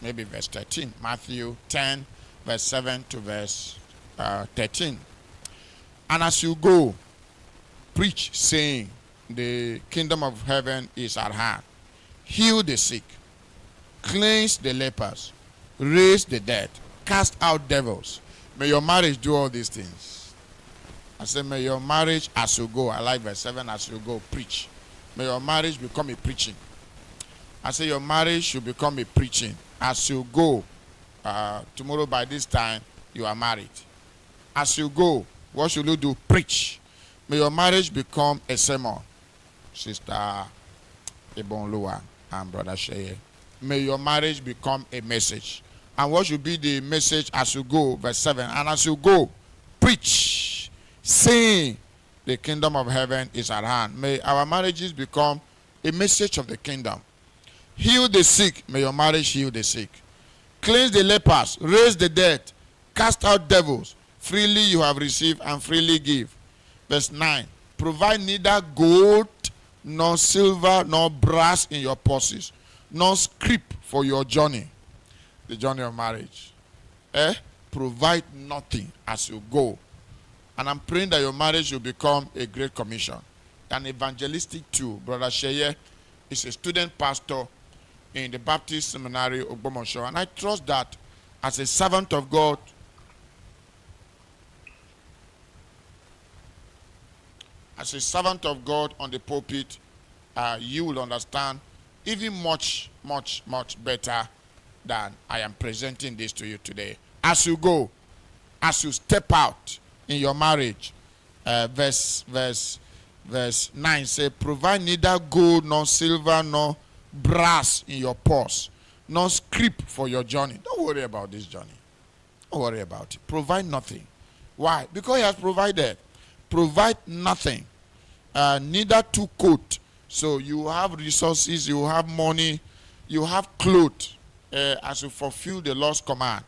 maybe verse 13. Matthew 10, verse 7 to verse 13. And as you go, preach, saying, the kingdom of heaven is at hand. Heal the sick, cleanse the lepers, raise the dead, cast out devils. May your marriage do all these things. I say, may your marriage, as you go, I like verse 7, as you go, preach. May your marriage become a preaching. I say, your marriage should become a preaching. As you go, tomorrow by this time, you are married. As you go, what should you do? Preach. May your marriage become a sermon. Sister Ebonlua and Brother Sheye. May your marriage become a message. And what should be the message as you go? Verse 7. And as you go, preach, saying, the kingdom of heaven is at hand. May our marriages become a message of the kingdom. Heal the sick. May your marriage heal the sick. Cleanse the lepers. Raise the dead. Cast out devils. Freely you have received and freely give. Verse 9. Provide neither gold, nor silver, nor brass in your purses, nor scrip for your journey, the journey of marriage. Provide nothing as you go. And I'm praying that your marriage will become a great commission. An evangelistic tool. Brother Sheye is a student pastor in the Baptist Seminary of Ogbomoso. And I trust that as a servant of God, on the pulpit, you will understand even much, much, much better than I am presenting this to you today. As you go, as you step out in your marriage, verse 9 says, provide neither gold, nor silver, nor brass in your purse, nor scrip for your journey. Don't worry about this journey. Don't worry about it. Provide nothing. Why? Because he has provided. Provide nothing. Neither two coat. So you have resources, you have money, you have clothes as you fulfill the Lord's command.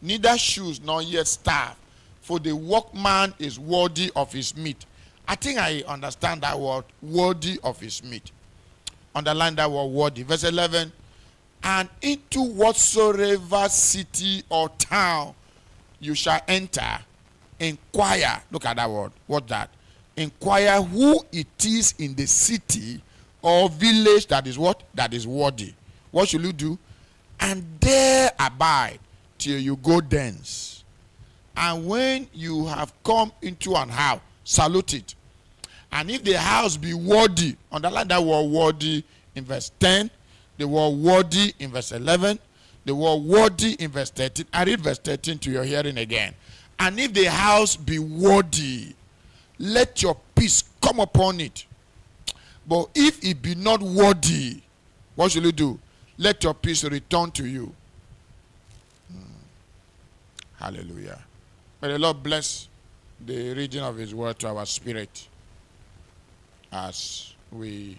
Neither shoes nor yet staff, for the workman is worthy of his meat. I think I understand that word, worthy of his meat. Underline that word, worthy. Verse 11, and into whatsoever city or town you shall enter, inquire. Look at that word. What's that? Inquire who it is in the city or village that is what? That is worthy. What should you do? And there abide till you go thence. And when you have come into an house, salute it. And if the house be worthy, underline that word worthy in verse 10, the word worthy in verse 11, the word worthy in verse 13. I read verse 13 to your hearing again. And if the house be worthy, let your peace come upon it. But if it be not worthy, what shall you do? Let your peace return to you. Hallelujah. May the Lord bless the reading of his word to our spirit as we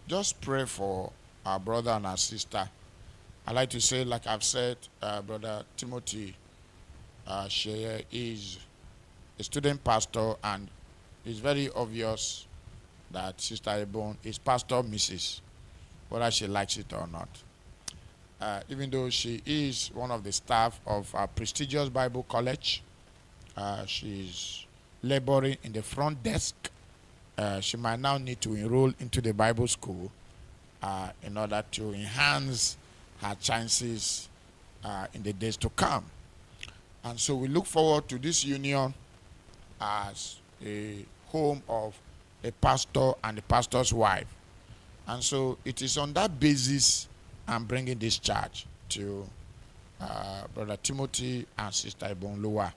just pray for our brother and our sister. I like to say, like I've said, Brother Timothy Sheye is a student pastor, and it's very obvious that Sister Ebon is Pastor Mrs., whether she likes it or not. Even though she is one of the staff of our prestigious Bible college, she's laboring in the front desk. She might now need to enroll into the Bible school in order to enhance her chances in the days to come. And so we look forward to this union as a home of a pastor and a pastor's wife. And so it is on that basis I'm bringing this charge to Brother Timothy and Sister Ebonlua.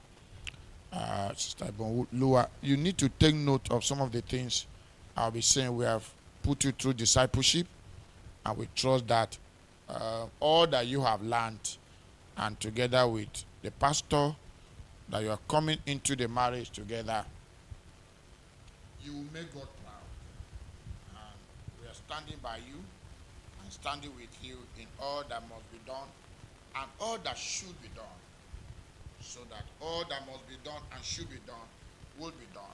Sister Ebonlua, you need to take note of some of the things I'll be saying. We have put you through discipleship, and we trust that all that you have learned, and together with the pastor, that you are coming into the marriage together, you will make God proud. And we are standing by you and standing with you in all that must be done and all that should be done, so that all that must be done and should be done will be done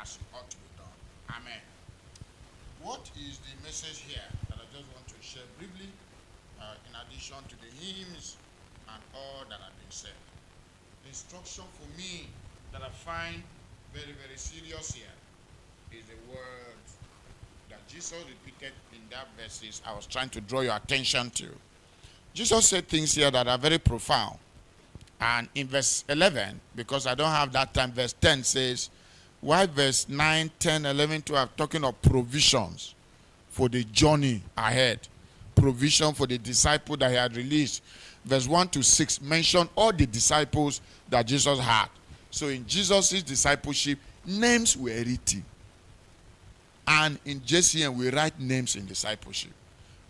as it ought to be done. Amen. What is the message here that I just want to share briefly? addition to the hymns and all that have been said. The instruction for me that I find very, very serious here is the word that Jesus repeated in that verses I was trying to draw your attention to. Jesus said things here that are very profound. And in verse 11, because I don't have that time, verse 10 says, why verse 9, 10, 11, 12 talking of provisions for the journey ahead. Provision for the disciple that he had released. Verse 1 to 6 mention all the disciples that Jesus had. So in Jesus' discipleship, names were written. And in JCM, we write names in discipleship.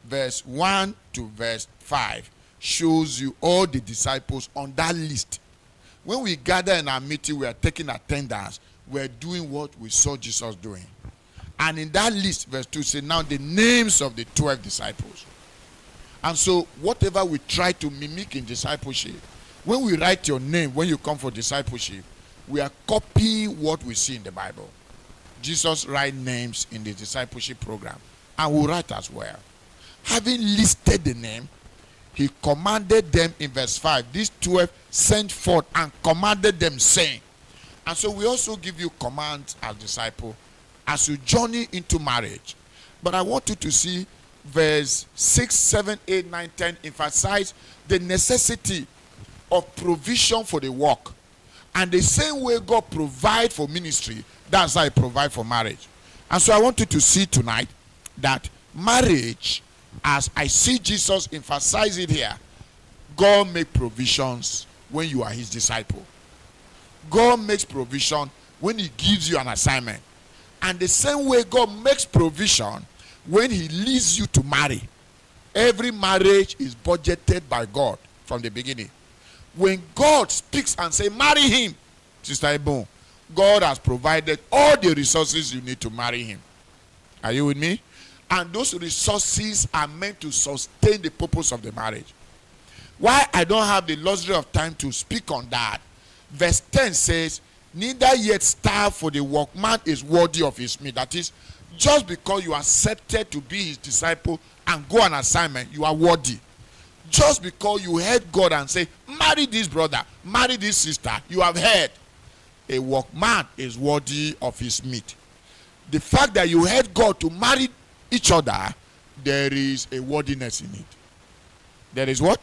Verse 1 to verse 5 shows you all the disciples on that list. When we gather in our meeting, we are taking attendance. We are doing what we saw Jesus doing. And in that list, verse 2 says, now the names of the 12 disciples. And so whatever we try to mimic in discipleship, when we write your name, when you come for discipleship, we are copying what we see in the Bible. Jesus write names in the discipleship program, and we write as well. Having listed the name, he commanded them in verse 5. These 12 sent forth and commanded them, saying. And so we also give you commands as disciple as you journey into marriage. But I want you to see verse 6, 7, 8, 9, 10 emphasize the necessity of provision for the work. And the same way God provide for ministry, that's how he provide for marriage. And so I want you to see tonight that marriage, as I see Jesus emphasize it here, God make provisions when you are his disciple. God makes provision when he gives you an assignment. And the same way God makes provision when he leads you to marry. Every marriage is budgeted by God from the beginning. When God speaks and say, marry him, Sister Ebon, God has provided all the resources you need to marry him. Are you with me? And those resources are meant to sustain the purpose of the marriage. Why I don't have the luxury of time to speak on that, verse 10 says, neither yet starve, for the workman is worthy of his meat. That is, just because you accepted to be his disciple and go on assignment, you are worthy. Just because you heard God and say, marry this brother, marry this sister, you have heard. A workman is worthy of his meat. The fact that you heard God to marry each other, there is a worthiness in it. There is what?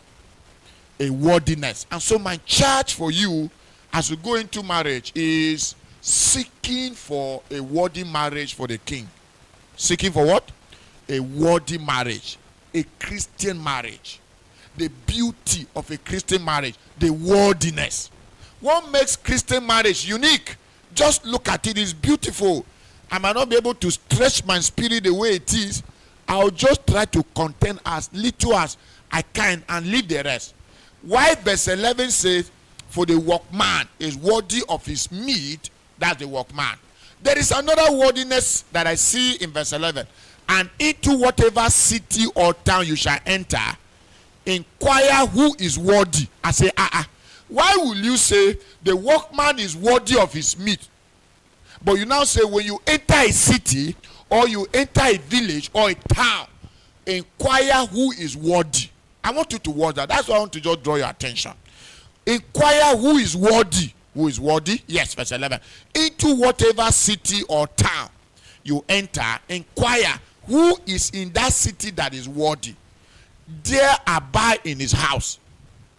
A worthiness. And so my charge for you as you go into marriage is seeking for a worthy marriage for the king. Seeking for what? A worthy marriage. A Christian marriage. The beauty of a Christian marriage. The worthiness. What makes Christian marriage unique? Just look at it. It's beautiful. I might not be able to stretch my spirit the way it is. I'll just try to contain as little as I can and leave the rest. Why verse 11 says, for the workman is worthy of his meat, that's the workman. There is another worthiness that I see in verse 11. And into whatever city or town you shall enter, inquire who is worthy. I say, why will you say the workman is worthy of his meat? But you now say when you enter a city or you enter a village or a town, inquire who is worthy. I want you to watch that. That's why I want to just draw your attention. Inquire who is worthy. Who is worthy? Yes, verse 11. Into whatever city or town you enter, inquire who is in that city that is worthy. There abide in his house.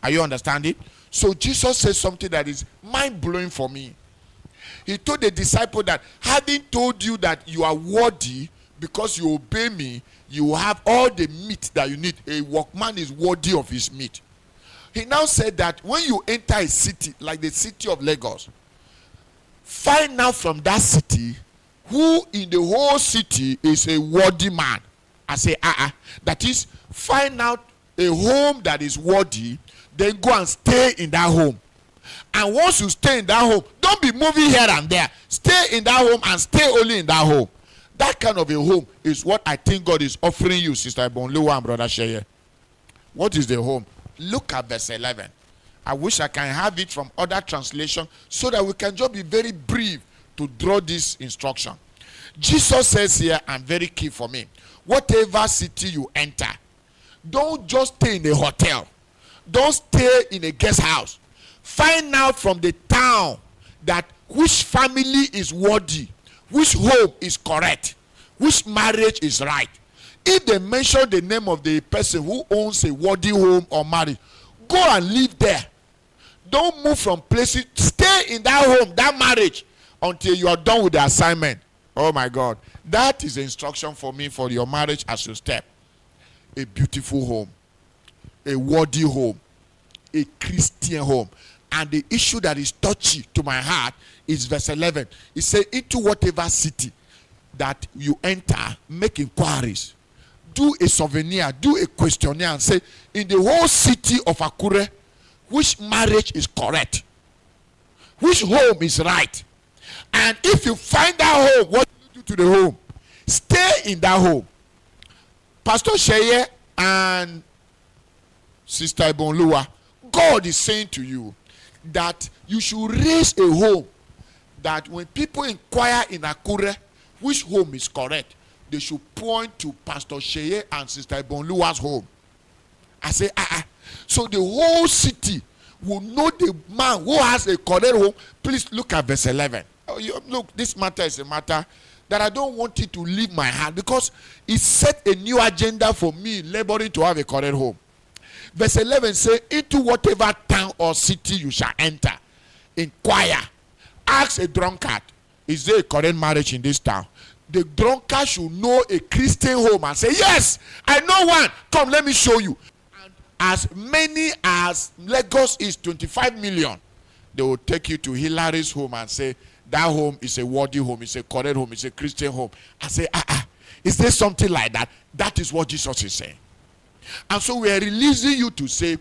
Are you understanding? So Jesus says something that is mind-blowing for me. He told the disciple that having told you that you are worthy because you obey me, you have all the meat that you need. A workman is worthy of his meat. He now said that when you enter a city like the city of Lagos, find out from that city who in the whole city is a worthy man. I say, that is, find out a home that is worthy, then go and stay in that home. And once you stay in that home, don't be moving here and there. Stay in that home and stay only in that home. That kind of a home is what I think God is offering you, Sister Bonlewa and Brother Sheye. What is the home? Look at verse 11. I wish I can have it from other translation so that we can just be very brief to draw this instruction. Jesus says here, and very key for me, whatever city you enter, Don't just stay in a hotel. Don't stay in a guest house. Find out from the town that which family is worthy, which home is correct, which marriage is right. If they mention the name of the person who owns a worthy home or marriage, go and live there. Don't move from places. Stay in that home, that marriage, until you are done with the assignment. Oh my God. That is the instruction for me for your marriage as you step. A beautiful home, a worthy home, a Christian home. And the issue that is touchy to my heart is verse 11. It says, into whatever city that you enter, make inquiries. Do a souvenir, do a questionnaire, and say, in the whole city of Akure, which marriage is correct? Which home is right? And if you find that home, what do you do to the home? Stay in that home. Pastor Sheye and Sister Ibonlua, God is saying to you that you should raise a home that when people inquire in Akure which home is correct, they should point to Pastor Sheye and Sister Ibonlua's home. I say, So the whole city will know the man who has a correct home. Please look at verse 11. Look, this matter is a matter that I don't want it to leave my hand, because it set a new agenda for me laboring to have a correct home. Verse 11 says, into whatever town or city you shall enter, inquire. Ask a drunkard, is there a correct marriage in this town? The drunkard should know a Christian home and say, yes, I know one. Come, let me show you. And as many as Lagos is 25 million, they will take you to Hilary's home and say, that home is a worthy home, it's a correct home, it's a Christian home. I say, is there something like that? That is what Jesus is saying. And so we are releasing you to say,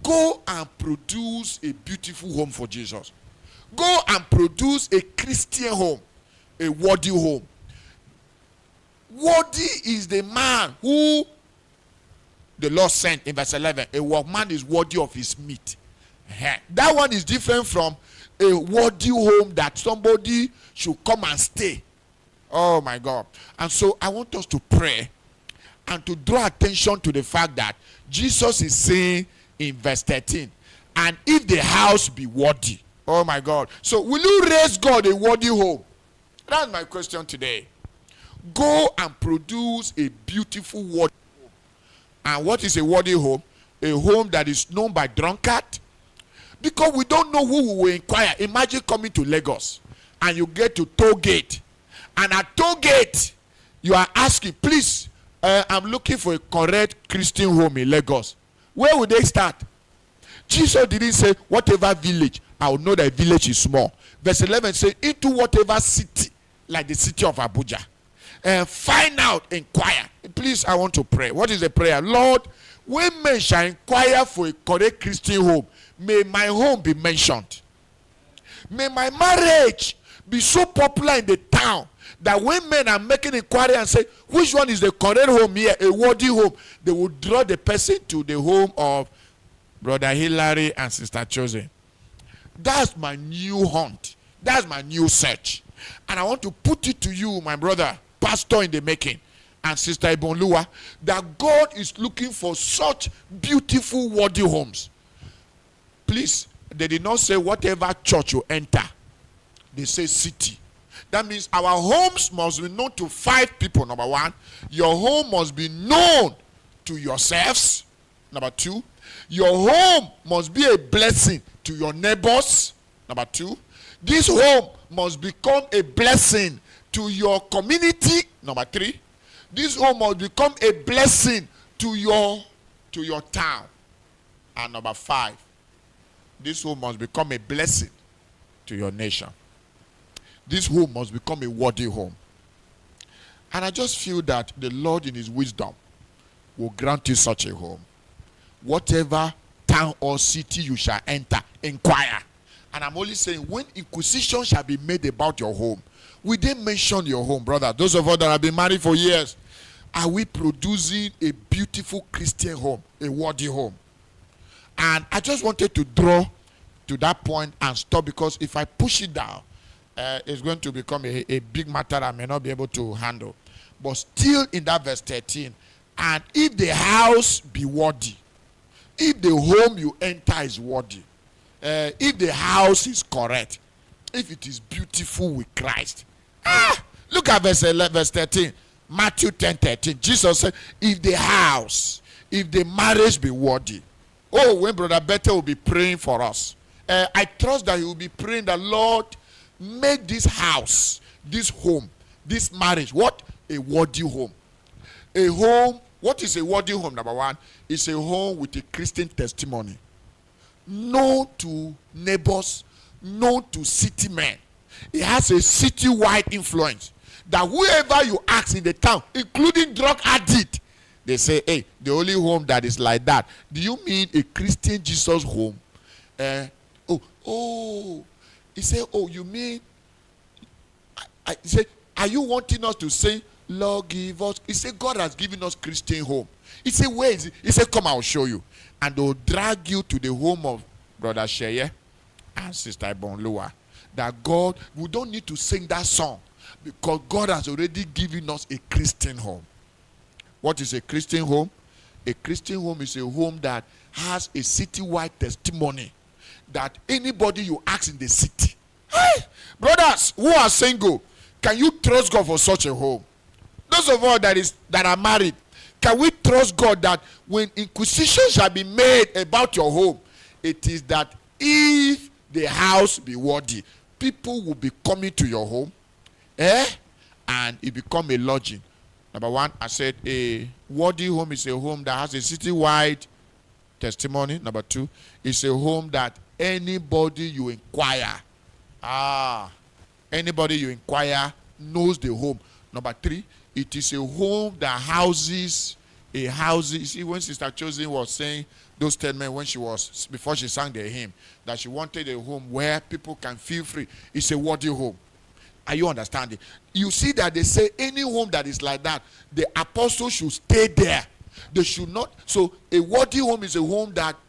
go and produce a beautiful home for Jesus. Go and produce a Christian home, a worthy home. Worthy is the man who the Lord sent in verse 11. A workman is worthy of his meat. That one is different from a worthy home that somebody should come and stay. Oh my God. And so I want us to pray and to draw attention to the fact that Jesus is saying in verse 13, and if the house be worthy. Oh my God. So will you raise God a worthy home? That's my question today. Go and produce a beautiful worthy home. And what is a worthy home? A home that is known by drunkard. Because we don't know who will inquire. Imagine coming to Lagos and you get to toll gate. And at toll gate, you are asking, please, I'm looking for a correct Christian home in Lagos. Where would they start? Jesus didn't say, whatever village. I will know that village is small. Verse 11 says, into whatever city, like the city of Abuja. Find out, inquire. Please, I want to pray. What is the prayer? Lord, when men shall inquire for a correct Christian home, may my home be mentioned. May my marriage be so popular in the town that when men are making inquiry and say, which one is the correct home here, a worthy home, they will draw the person to the home of Brother Hilary and Sister Chosen. That's my new hunt. That's my new search. And I want to put it to you, my brother, pastor in the making, and Sister Ibonlua, that God is looking for such beautiful, worthy homes. Please, they did not say whatever church you enter. They say city. That means our homes must be known to 5 people. Number 1, your home must be known to yourselves. Number 2, your home must be a blessing to your neighbors. Number 2, this home must become a blessing to your community. Number 3, this home must become a blessing to your town. And number 5, this home must become a blessing to your nation. This home must become a worthy home. And I just feel that the Lord in his wisdom will grant you such a home. Whatever town or city you shall enter, inquire. And I'm only saying, when inquisition shall be made about your home, we didn't mention your home, brother. Those of us that have been married for years, are we producing a beautiful Christian home, a worthy home? And I just wanted to draw to that point and stop, because if I push it down, it's going to become a big matter I may not be able to handle. But still in that verse 13, And if the house be worthy, if the home you enter is worthy, if the house is correct, if it is beautiful with Christ. Look at verse 13. Matthew 10:13. Jesus said, if the house, if the marriage be worthy. Oh, when Brother Bethel will be praying for us, I trust that he will be praying that, Lord, make this house, this home, this marriage, what? A worthy home. A home, what is a worthy home? Number one, it's a home with a Christian testimony. Known to neighbors, known to city men. It has a city-wide influence. That whoever you ask in the town, including drug addict, they say, hey, the only home that is like that. Do you mean a Christian Jesus home? He said, oh, you mean? He said, are you wanting us to say, Lord, give us? He said, God has given us Christian home. He said, where is it? He said, come, I'll show you. And they'll drag you to the home of Brother Sheye and Sister Bonlua. That God, we don't need to sing that song because God has already given us a Christian home. What is a Christian home? A Christian home is a home that has a city-wide testimony that anybody you ask in the city. Hey, brothers who are single, can you trust God for such a home? Those of us that are married, can we trust God that when inquisition shall be made about your home, it is that if the house be worthy, people will be coming to your home, and it become a lodging. Number one, I said a worthy home is a home that has a city-wide testimony. Number two, it's a home that anybody you inquire, anybody you inquire knows the home. Number three, it is a home that houses a house. You see, when Sister Chosen was saying those statements before she sang the hymn, that she wanted a home where people can feel free. It's a worthy home. Are you understanding? You see that they say any home that is like that, the apostle should stay there. They should not. So a worthy home is a home that